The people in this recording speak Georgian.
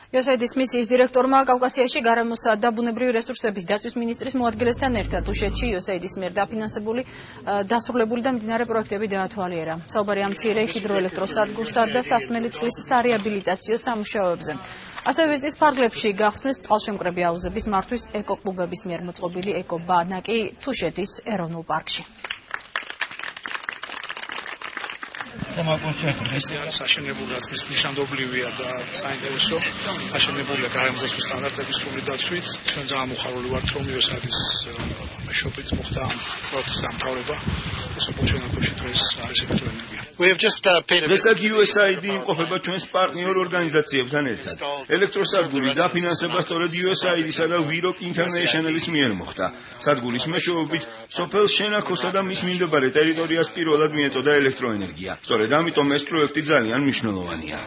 USAID-ის მისიის დირექტორმა კავკასიაში გარემოსა და ბუნებრივი რესურსების დაცვის მინისტრის მოადგილესთან ერთად უშეთში USAID-ის მიერ დაფინანსებული დასრულებული და მდინარე პროექტები დაათვალიერა. საუბარია მცირე ჰიდროელექტროსადგურსა და სასმელი წყლის სარეაბილიტაციო სამუშაოებზე. ასევე ვიზიტის ფარგლებში გახსნეს წყალშემკრები აუზების მართვის ეკოკლუბების მიერ მოწყობილი ეკობანაკი თუშეთის ეროვნულ პარკში. ეს არის აშენებული, რაც ნიშანდობლივია და საინტერესო. აშენებულია გარემოსდაცვის სტანდარტების სრული დაცვით. ჩვენ ძალიან მოხარული ვართ, რომ USAID-ის მეშვეობით მოხდა პროექტის დამთავრება. სოფელში დღეს არის ელექტროენერგია. დღესაც USAID იმყოფება ჩვენს პარტნიორ ორგანიზაციებთან ერთად. ელექტროსადგურის დაფინანსება სწორედ USAID-ისა და VIROC International-ის მიერ მოხდა. სადგურის მეშვეობით სოფელ შენაქოსა და მის მიმდებარე ტერიტორიას პირველად მიეწოდა ელექტროენერგია. სწორედ ამიტომ ეს პროექტი ძალიან მნიშვნელოვანია.